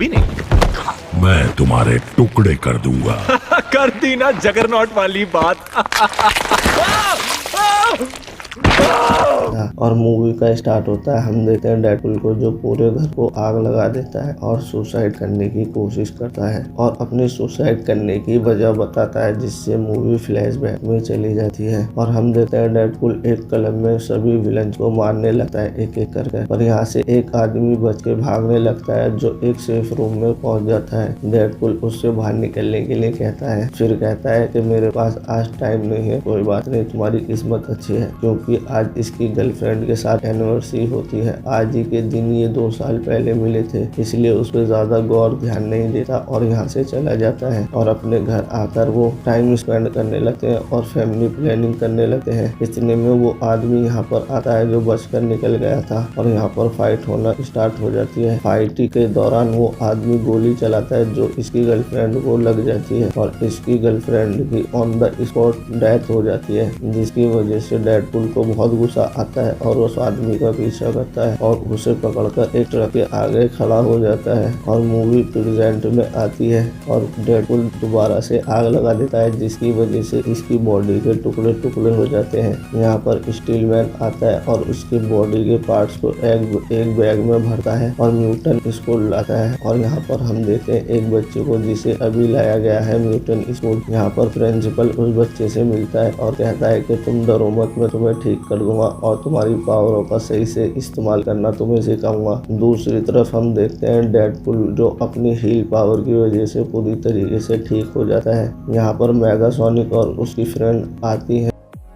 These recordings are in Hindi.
अभी नहीं। मैं तुम्हारे टुकड़े कर दूंगा। कर दी ना जगरनॉट वाली बात। और मूवी का स्टार्ट होता है। हम देखते हैं डेडपूल को जो पूरे घर को आग लगा देता है और सुसाइड करने की कोशिश करता है और अपनी सुसाइड करने की वजह बताता है, जिससे मूवी फ्लैशबैक में चली जाती है। और हम देखते हैं डेडपूल एक कलम में सभी विलन को मारने लगता है एक एक करके। और यहाँ से एक आदमी बच के भागने लगता है जो एक सेफ रूम में पहुंच जाता है। डेडपूल उससे बाहर निकलने के लिए कहता है, फिर कहता है कि मेरे पास आज टाइम नहीं है। कोई बात नहीं, तुम्हारी किस्मत अच्छी है क्योंकि आज इसकी गर्लफ्रेंड के साथ एनिवर्सरी होती है। आज ही के दिन ये 2 साल पहले मिले थे, इसलिए उस पर ज्यादा गौर ध्यान नहीं देता और यहाँ से चला जाता है। और अपने घर आकर वो टाइम स्पेंड करने लगते हैं और फैमिली प्लानिंग करने लगते हैं। इतने में वो आदमी यहाँ पर आता है जो बचकर निकल गया था और यहाँ पर फाइट होना स्टार्ट हो जाती है। फाइट के दौरान वो आदमी गोली चलाता है जो इसकी गर्लफ्रेंड को लग जाती है और इसकी गर्लफ्रेंड की ऑन द स्पॉट डेथ हो जाती है, जिसकी वजह से डेडपूल को बहुत गुस्सा आता है और उस आदमी का पीछा करता है और उसे पकड़कर एक ट्रक के आगे खड़ा हो जाता है। और मूवी प्रेजेंट में आती है और डेडपूल दोबारा से आग लगा देता है, जिसकी वजह से इसकी बॉडी के टुकड़े टुकड़े हो जाते हैं। यहाँ पर स्टीलमैन आता है और उसकी बॉडी के पार्ट्स को एक बैग में भरता है और म्यूटेंट स्कूल लाता है। और यहाँ पर हम देखते हैं एक बच्चे को जिसे अभी लाया गया है म्यूटेंट स्कूल। यहाँ पर प्रिंसिपल उस बच्चे से मिलता है और कहता है कि तुम डरो मत, मैं तुम्हें ठीक कर दूंगा और तुम्हारी पावरों का सही से इस्तेमाल करना तुम्हें सिखाऊंगा। दूसरी तरफ हम देखते हैं डेडपूल जो अपनी हील पावर की वजह से पूरी तरीके से ठीक हो जाता है। यहाँ पर मेगासोनिक और उसकी फ्रेंड आती है।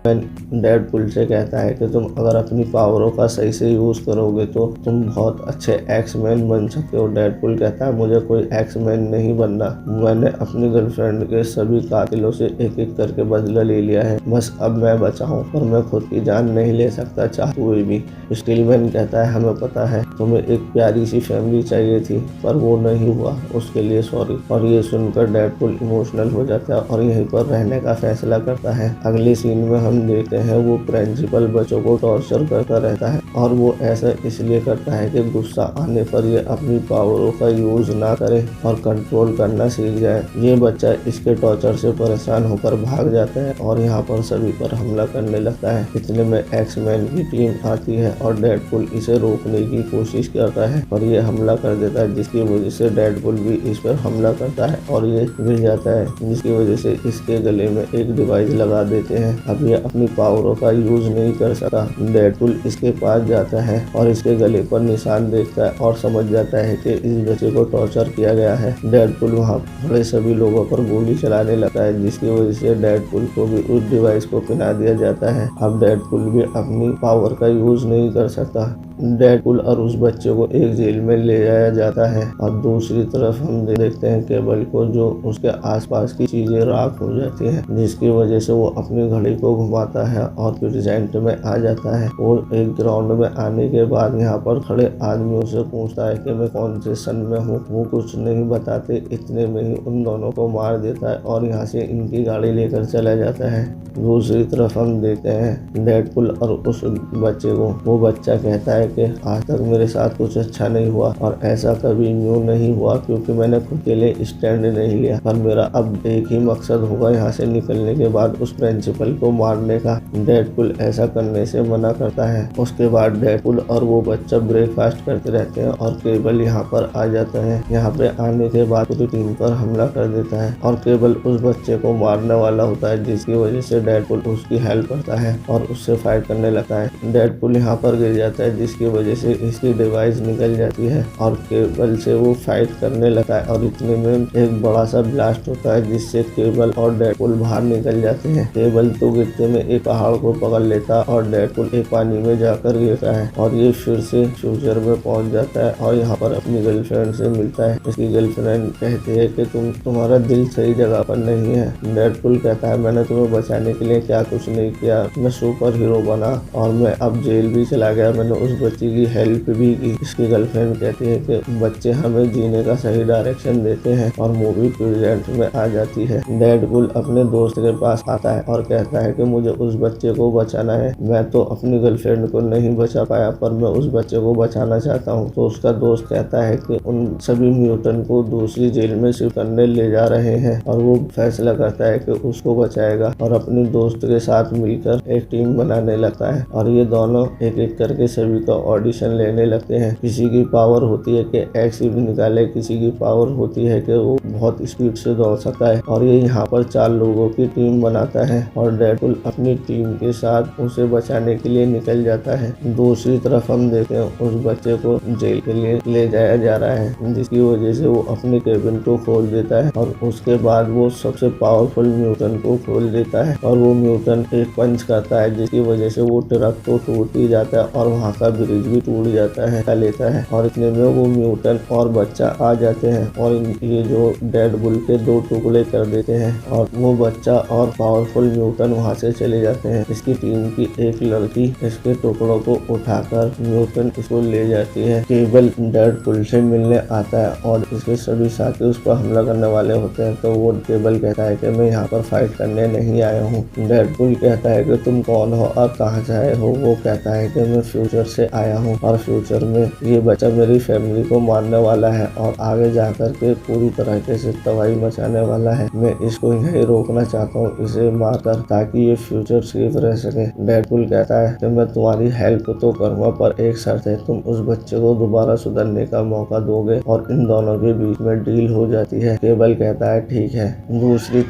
डेडपूल से कहता है कि तुम अगर अपनी पावरों का सही से यूज करोगे तो तुम बहुत अच्छे एक्समैन बन सकते हो। डेडपूल कहता है मुझे कोई एक्समैन नहीं बनना, मैंने अपनी गर्लफ्रेंड के सभी कातिलों से एक एक करके बदला ले लिया है, बस अब मैं बचा हूँ पर मैं खुद की जान नहीं ले सकता चाहते हुए भी। स्टीलमैन कहता है हमें पता है तुम्हें एक प्यारी सी फैमिली चाहिए थी पर वो नहीं हुआ, उसके लिए सॉरी। और ये सुनकर डेडपूल इमोशनल हो जाता है और यहीं पर रहने का फैसला करता है। अगले सीन में हम देखते हैं वो प्रिंसिपल बच्चों को टॉर्चर करता रहता है और वो ऐसा इसलिए करता है कि गुस्सा आने पर ये अपनी पावरों का यूज ना करे और कंट्रोल करना सीख जाए। ये बच्चा इसके टॉर्चर से परेशान होकर भाग जाता है और यहाँ पर सभी पर हमला करने लगता है। इतने में एक्समैन की टीम आती है और डेडपूल इसे रोकने की कोशिश करता है और ये हमला कर देता है, जिसकी वजह से डेडपूल भी इस पर हमला करता है और ये गिर जाता है, जिसकी वजह से इसके गले में एक डिवाइस लगा देते हैं। अब ये अपनी पावरों का यूज नहीं कर सका। डेडपूल इसके पास जाता है और इसके गले पर निशान देखता है और समझ जाता है कि इस बच्चे को टॉर्चर किया गया है। डेडपूल वहाँ खड़े सभी लोगों पर गोली चलाने लगता है, जिसकी वजह से डेडपूल को भी उस डिवाइस को पहना दिया जाता है। अब डेडपूल भी अपनी पावर का यूज नहीं कर सकता। डेडपूल और उस बच्चे को एक जेल में ले जाया जाता है और दूसरी तरफ हम देखते हैं केबल को जो उसके आसपास की चीजें राख हो जाती हैं, जिसकी वजह से वो अपनी घड़ी को घुमाता है और प्रेजेंट में आ जाता है। और एक ग्राउंड में आने के बाद यहाँ पर खड़े आदमियों से पूछता है कि मैं कौन से सन में हूँ, वो कुछ नहीं बताते। इतने में ही उन दोनों को मार देता है और यहाँ से इनकी गाड़ी लेकर चला जाता है। दूसरी तरफ हम देखते हैं डेडपूल और उस बच्चे को। वो बच्चा कहता है कि आज तक मेरे साथ कुछ अच्छा नहीं हुआ और ऐसा कभी यूँ नहीं हुआ क्योंकि मैंने खुद के लिए स्टैंड नहीं लिया, पर मेरा अब एक ही मकसद होगा यहाँ से निकलने के बाद उस प्रिंसिपल को मारने का। डेडपूल ऐसा करने से मना करता है। उसके बाद डेडपूल और वो बच्चा ब्रेकफास्ट करते रहते हैं और केबल यहाँ पर आ जाता है। यहाँ पे आने के बाद पूरी टीम पर हमला कर देता है और केबल उस बच्चे को मारने वाला होता है, जिसकी वजह से डेडपूल उसकी हेल्प करता है और उससे फाइट करने लगता है। डेडपूल यहाँ पर गिर जाता है, जिसकी वजह से इसकी डिवाइस निकल जाती है और केबल से वो फाइट करने लगता है और इतने में एक बड़ा सा ब्लास्ट होता है, जिससे केबल और डेडपूल बाहर निकल जाते हैं। केबल तो गिरते में एक पहाड़ को पकड़ लेता और डेडपूल एक पानी में जाकर गिरता है और ये फिर से फ्यूचर में पहुंच जाता है और यहाँ पर अपनी गर्लफ्रेंड से मिलता है। इसकी गर्लफ्रेंड कहती है कि तुम्हारा दिल सही जगह पर नहीं है। डेडपूल कहता है मैंने तुम्हें बचाने के लिए क्या कुछ नहीं किया, मैं सुपर हीरो बना और मैं अब जेल भी चला गया, मैंने उस बच्ची की हेल्प भी की। इसकी गर्लफ्रेंड कहती है कि बच्चे हमें जीने का सही डायरेक्शन देते हैं और मूवी प्रेजेंट में आ जाती है। डेडपूल अपने दोस्त के पास आता है और कहता है कि मुझे उस बच्चे को बचाना है। मैं तो अपनी गर्लफ्रेंड को नहीं बचा पाया पर मैं उस बच्चे को बचाना चाहता हूँ। तो उसका दोस्त कहता है कि उन सभी म्यूटेंट को दूसरी जेल में शिफ्ट करने ले जा रहे हैं और वो फैसला करता है कि उसको बचाएगा और अपने दोस्त के साथ मिलकर एक टीम बनाने लगता है और ये दोनों एक एक करके सभी का ऑडिशन लेने लगते हैं। किसी की पावर होती है कि एक्सीड निकाले, किसी की पावर होती है कि वो बहुत स्पीड से दौड़ सकता है और ये यहाँ पर 4 लोगों की टीम बनाता है और डेडपूल अपनी टीम के साथ उसे बचाने के लिए निकल जाता है। दूसरी तरफ हम देखते हैं उस बच्चे को जेल के लिए ले जाया जा रहा है, जिसकी वजह से वो अपने केबिन को खोल देता है और उसके बाद वो सबसे पावरफुल म्यूटेंट को खोल देता है और वो म्यूटेंट एक पंच करता है जिसकी वजह से वो ट्रक तो टूट ही जाता है और वहाँ का ब्रिज भी टूट जाता है लेता है और इतने में वो म्यूटेंट और बच्चा आ जाते हैं और ये जो डेडपूल के 2 टुकड़े कर देते हैं और वो बच्चा और पावरफुल म्यूटेंट वहाँ से चले जाते हैं। इसकी टीम की एक लड़की इसके टुकड़ों को उठाकर म्यूटेंट इसको ले जाती है। केबल डेडपूल से मिलने आता है और इसके सभी साथी उस पर हमला करने वाले होते हैं तो वो केबल कहता है कि मैं यहाँ पर फाइट करने नहीं आया हूँ। डेडपूल कहता है कि तुम कौन हो और कहाँ से आए हो। वो कहता है कि मैं फ्यूचर से आया हूँ और फ्यूचर में ये बच्चा मेरी फैमिली को मारने वाला है और आगे जाकर के पूरी तरीके से तबाही मचाने वाला है। मैं इसको यहीं रोकना चाहता हूँ, इसे मारकर, ताकि ये फ्यूचर सेफ रह सके। डेडपूल कहता है कि मैं तुम्हारी हेल्प तो करूँगा पर एक शर्त है, तुम उस बच्चे को दोबारा सुधरने का मौका दोगे और इन दोनों के बीच में डील हो जाती है। केबल कहता है ठीक है। दूसरी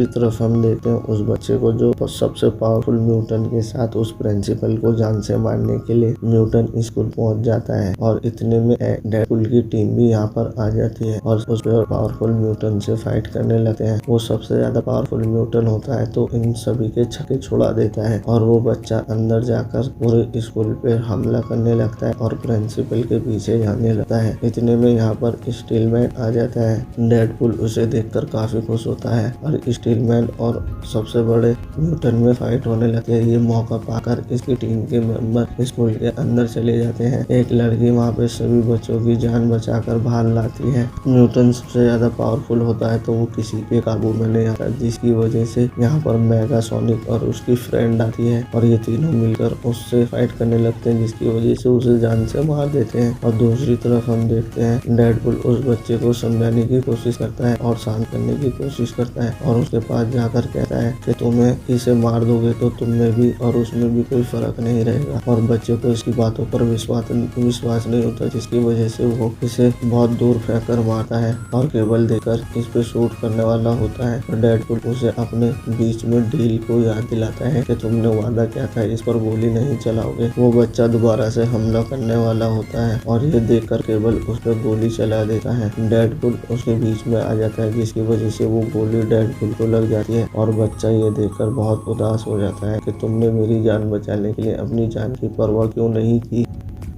तरफ हम देखते हैं उस बच्चे को जो सबसे पावरफुल म्यूटेंट के साथ उस प्रिंसिपल को जान से मारने के लिए म्यूटेंट स्कूल पहुंच जाता है और इतने में डेडपूल की टीम भी यहाँ पर आ जाती है और उस पावरफुल म्यूटेंट से फाइट करने लगते हैं। वो सबसे ज्यादा पावरफुल म्यूटेंट होता है तो इन सभी के छक्के छुड़ा देता है और वो बच्चा अंदर जाकर पूरे स्कूल पे हमला करने लगता है और प्रिंसिपल के पीछे जाने लगता है। इतने में यहाँ पर स्टीलमैन आ जाता है। डेडपूल उसे देखकर काफी खुश होता है और स्टीलमैन और सबसे बड़े म्यूटेंट में फाइट होने लगते हैं। ये मौका पाकर इसकी टीम के मेंबर स्कूल के अंदर चले जाते हैं। एक लड़की वहाँ पे सभी बच्चों की जान बचाकर बाहर लाती है। म्यूटेंट सबसे ज्यादा पावरफुल होता है तो वो किसी के काबू में नहीं आता, जिसकी वजह से यहाँ पर मेगासोनिक और उसकी फ्रेंड आती है और ये तीनों मिलकर उससे फाइट करने लगते हैं, जिसकी वजह से उसे जान से मार देते हैं। और दूसरी तरफ हम देखते हैं डेडपूल उस बच्चे को समझाने की कोशिश करता है और शांत करने की कोशिश करता है और उसके पास जाकर कहता है कि तुम्हें इसे मार दोगे तो तुम में भी और उसमें भी कोई फर्क नहीं रहेगा। और बच्चे को इसकी बातों पर विश्वास नहीं होता, जिसकी वजह से वो इसे बहुत दूर फेंक कर मारता है और केबल देकर इस पे शूट करने वाला होता है। और डेडपूल उसे अपने बीच में डील को याद दिलाता है कि तुमने वादा किया था इस पर गोली नहीं चलाओगे। वो बच्चा दोबारा से हमला करने वाला होता है और ये देखकर केबल उस पर गोली चला देता है। डेडपूल उसके बीच में आ जाता है, जिसकी वजह से वो गोली डेडपूल को लग जाती है और बच्चा ये देखकर बहुत उदास हो जाता है कि तुमने मेरी जान बचाने के लिए अपनी जान की परवाह क्यों नहीं की।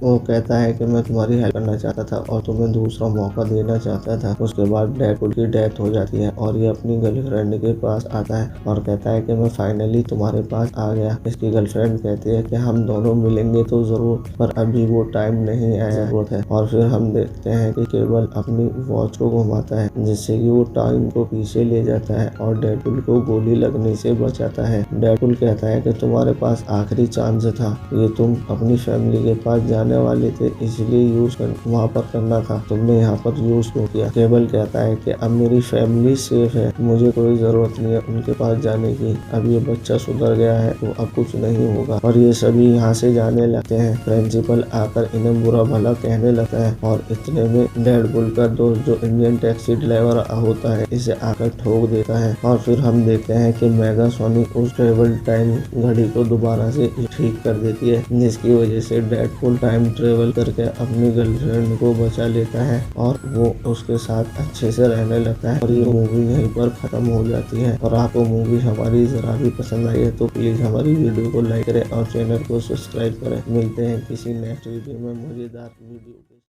वो कहता है कि मैं तुम्हारी हेल्प करना चाहता था और तुम्हें दूसरा मौका देना चाहता था। उसके बाद डेडपूल की डेथ हो जाती है और ये अपनी गर्लफ्रेंड के पास आता है और कहता है कि मैं फाइनली तुम्हारे पास आ गया। इसकी गर्लफ्रेंड कहती है कि हम दोनों मिलेंगे तो जरूर, पर अभी वो टाइम नहीं आया है। और फिर हम देखते हैं कि केबल अपनी वॉच को घुमाता है जिससे कि वो टाइम को पीछे ले जाता है और डेडपूल को गोली लगने से बचाता है। डेडपूल कहता है कि तुम्हारे पास आखिरी चांस था, ये तुम अपनी फैमिली के पास जाने वाले थे इसलिए यूज वहाँ पर करना था, तुमने यहाँ पर यूज क्यों किया। केबल कहता है कि अब मेरी फैमिली सेफ है, मुझे कोई जरूरत नहीं है उनके पास जाने की, अब ये बच्चा सुधर गया है तो अब कुछ नहीं होगा। और ये सभी यहाँ से जाने लगते हैं। प्रिंसिपल आकर इन्हें बुरा भला कहने लगता है और इतने में डेडपूल का दोस्त जो इंडियन टैक्सी ड्राइवर होता है इसे आकर ठोक देता है। और फिर हम देखते हैं कि मेगासोनिक उस ट्रेवल टाइम घड़ी को दोबारा से ठीक कर देती है, जिसकी वजह से डेडपूल टाइम ट्रेवल करके अपनी गर्लफ्रेंड को बचा लेता है और वो उसके साथ अच्छे से रहने लगता है। और ये मूवी यहीं पर खत्म हो जाती है। और आपको मूवी हमारी जरा भी पसंद आई है तो प्लीज हमारी वीडियो को लाइक करें और चैनल को सब्सक्राइब करें। मिलते हैं किसी नेक्स्ट वीडियो में मजेदार वीडियो।